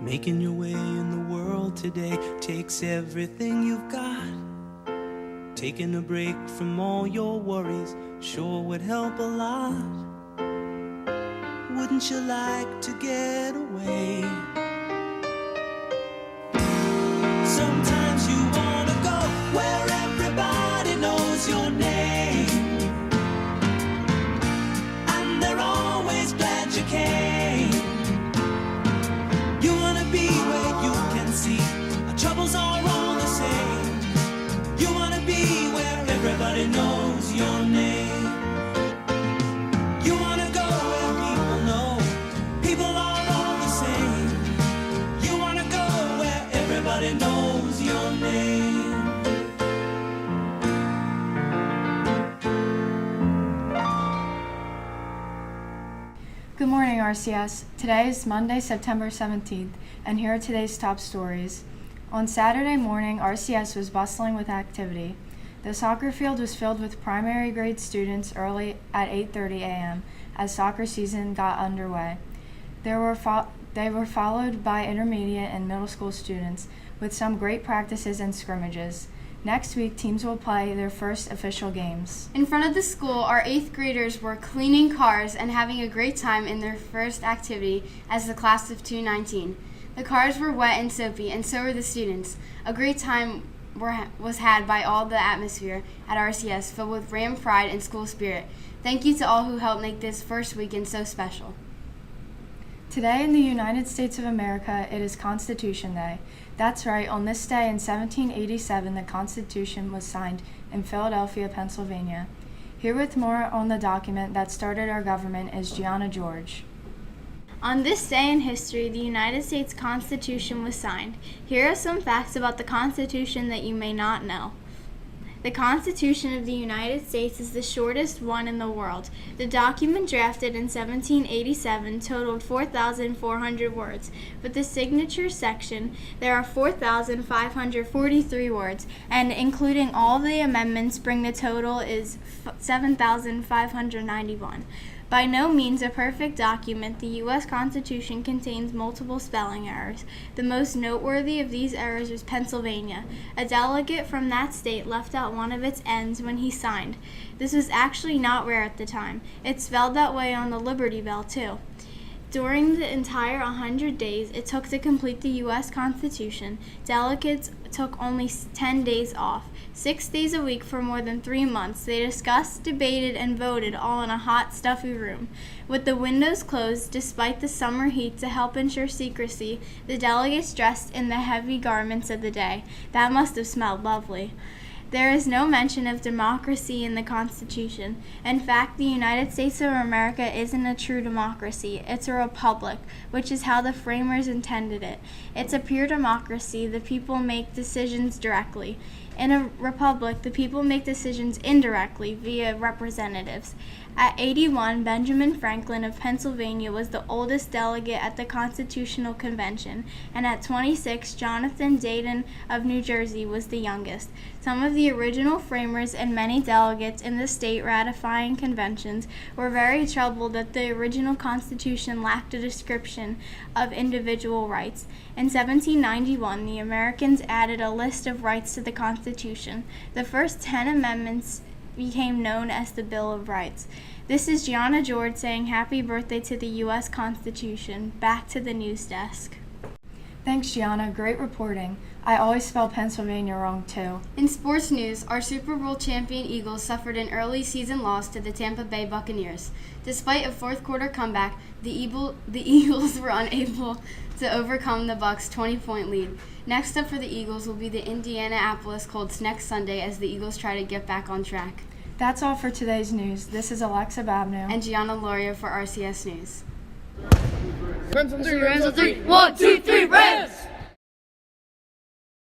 Making your way in the world today takes everything you've got. Taking a break from all your worries sure would help a lot. Wouldn't you like to get away? Sometimes you wanna go where everybody knows your name, and they're always glad you came. You wanna be where you can see our troubles are all the same. You wanna be where everybody knows your name. You wanna go where people know people are all the same. You wanna go where everybody knows your name. Good morning, RCS. Today is Monday, September 17th, and here are today's top stories. On Saturday morning, RCS was bustling with activity. The soccer field was filled with primary grade students early at 8:30 a.m. as soccer season got underway. They were followed by intermediate and middle school students, with some great practices and scrimmages. Next week, teams will play their first official games. In front of the school, our 8th graders were cleaning cars and having a great time in their first activity as the class of 2019. The cars were wet and soapy, and so were the students. A great time was had by all the atmosphere at RCS, filled with Ram pride and school spirit. Thank you to all who helped make this first weekend so special. Today in the United States of America, it is Constitution Day. That's right, on this day in 1787, the Constitution was signed in Philadelphia, Pennsylvania. Here with more on the document that started our government is Gianna George. On this day in history, the United States Constitution was signed. Here are some facts about the Constitution that you may not know. The Constitution of the United States is the shortest one in the world. The document drafted in 1787 totaled 4,400 words. With the signature section, there are 4,543 words, and including all the amendments, bring the total is 7,591. By no means a perfect document, the U.S. Constitution contains multiple spelling errors. The most noteworthy of these errors was Pennsylvania. A delegate from that state left out one of its N's when he signed. This was actually not rare at the time. It's spelled that way on the Liberty Bell, too. During the entire 100 days it took to complete the U.S. Constitution, delegates took only 10 days off. 6 days a week for more than 3 months, they discussed, debated, and voted all in a hot, stuffy room. With the windows closed, despite the summer heat to help ensure secrecy, the delegates dressed in the heavy garments of the day. That must have smelled lovely. There is no mention of democracy in the Constitution. In fact, the United States of America isn't a true democracy. It's a republic, which is how the framers intended it. It's a pure democracy. The people make decisions directly. In a republic, the people make decisions indirectly via representatives. At 81, Benjamin Franklin of Pennsylvania was the oldest delegate at the Constitutional Convention, and at 26, Jonathan Dayton of New Jersey was the youngest. Some of the original framers and many delegates in the state ratifying conventions were very troubled that the original Constitution lacked a description of individual rights. In 1791, the Americans added a list of rights to the Constitution. The first 10 amendments became known as the Bill of Rights. This is Gianna George saying happy birthday to the U.S. Constitution. Back to the news desk. Thanks, Gianna. Great reporting. I always spell Pennsylvania wrong, too. In sports news, our Super Bowl champion Eagles suffered an early season loss to the Tampa Bay Buccaneers. Despite a fourth-quarter comeback, the Eagles were unable to overcome the Bucs' 20-point lead. Next up for the Eagles will be the Indianapolis Colts next Sunday as the Eagles try to get back on track. That's all for today's news. This is Alexa Babno and Gianna Loria for RCS News. Rams on three, Rams on three. 1, 2, 3, Rams!